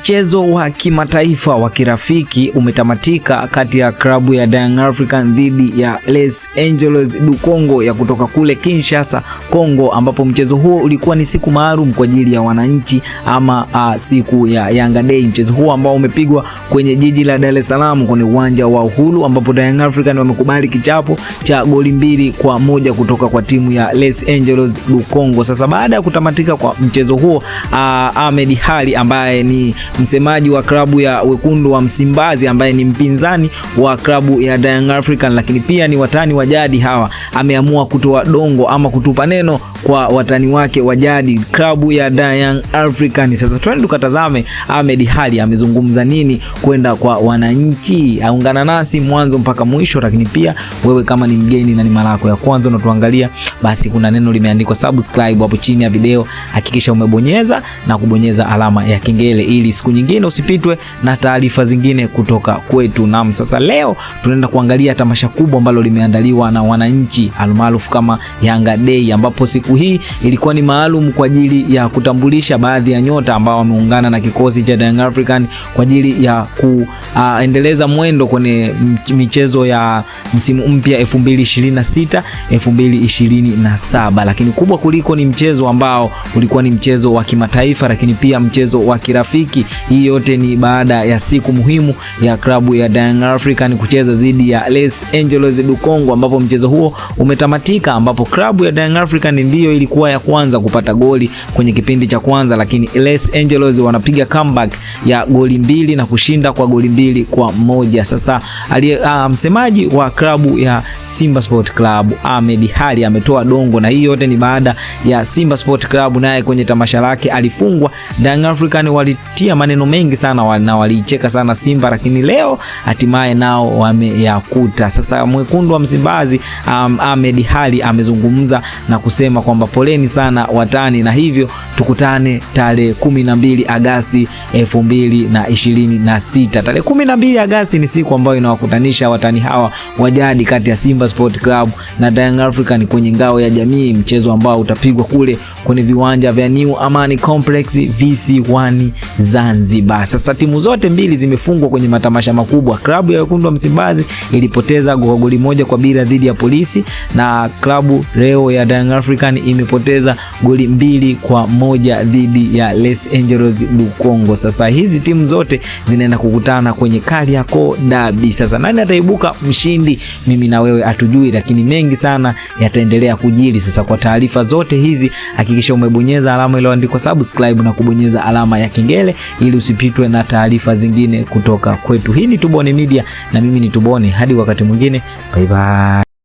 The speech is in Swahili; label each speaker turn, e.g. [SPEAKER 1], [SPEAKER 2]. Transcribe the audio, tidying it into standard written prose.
[SPEAKER 1] Mchezo wa kimataifa wa kirafiki umetamatika kati ya klabu ya Young Africans dhidi ya Les Angeles du Congo ya kutoka kule Kinshasa, Kongo, ambapo mchezo huo ulikuwa ni siku maalum kwa ajili ya wananchi ama siku ya Yanga Day. Mchezo huo ambao umepigwa kwenye jiji la Dar es Salaam kwenye uwanja wa Uhuru, ambapo Young Africans wamekubali kichapo cha goli 2-1 kutoka kwa timu ya Les Angeles du Congo. Sasa baada ya kutamatika kwa mchezo huo, Ahmed Ally ambaye ni msemaji wa klabu ya Wekundu wa Msimbazi, ambaye ni mpinzani wa klabu ya Young Africans lakini pia ni watani wa jadi hawa, ameamua kutoa dongo ama kutupa neno kwa watani wake wa jadi, klabu ya Young Africans. Sasa twende tukatazame Ahmed Ally amezungumza nini kwenda kwa wananchi. Aungana nasi mwanzo mpaka mwisho, lakini pia wewe kama ni mgeni na ni mara yako ya kwanza unatuangalia, basi kuna neno limeandikwa subscribe hapo chini ya video, hakikisha umebonyeza na kubonyeza alama ya kengele ili siku nyingine usipitwe na taarifa zingine kutoka kwetu. Naam, sasa leo tunaenda kuangalia tamasha kubwa ambalo limeandaliwa na wananchi almaarufu kama Yanga Day, ambapo siku hii ilikuwa ni maalum kwa ajili ya kutambulisha baadhi ya nyota ambao wameungana na kikosi cha Young Africans kwa ajili ya kuendeleza mwendo kwenye michezo ya msimu mpya 2026 2027. Lakini kubwa kuliko ni mchezo ambao ulikuwa ni mchezo wa kimataifa, lakini pia mchezo wa kirafiki. Hii yote ni baada ya siku muhimu ya klabu ya Young Africans kucheza dhidi ya Les Angeles du Congo, ambapo mchezo huo umetamatika, ambapo klabu ya Young Africans ndiyo ilikuwa ya kwanza kupata goli kwenye kipindi cha kwanza, lakini Les Angeles wanapiga comeback ya goli 2 na kushinda kwa goli 2-1. Sasa msemaji wa klabu ya Simba Sport Club Ahmed Ally ametoa dongo, na hii yote ni baada ya Simba Sport Club naye kwenye tamasha lake alifungwa. Young Africans walitia maneno mengi sana na walicheka sana Simba, lakini leo hatimaye nao wameyakuta. Sasa Mwekundu wa Msimbazi Ahmed Ally amezungumza na kusema kwamba poleni sana watani, na hivyo tukutane tarehe 12 Agosti 2026. Tarehe 12 Agosti ni siku ambayo inawakutanisha watani hawa wa jadi kati ya Simba Sport Club na Young Africans kwenye ngao ya jamii, mchezo ambao utapigwa kule kwenye viwanja vya New Amani Complex VC1 Zanzibar. Sasa timu zote mbili zimefungwa kwenye matamasha makubwa. Klabu ya Wekundu wa Msimbazi ilipoteza goli 1-0 dhidi ya Polisi, na klabu leo ya Young Africans imepoteza goli 2-1 dhidi ya Les Angeles du Congo. Sasa hizi timu zote zinaenda kukutana kwenye Kariakoo Derby. Sasa nani ataibuka mshindi, mimi na wewe hatujui, lakini mengi sana yataendelea kujiri. Sasa kwa taarifa zote hizi hakikisha umebonyeza alama iliyoandikwa subscribe na kubonyeza alama ya kengele ili usipitwe na taarifa zingine kutoka kwetu. Hii ni Tubone Media na mimi ni Tubone, hadi wakati mwingine, bye bye.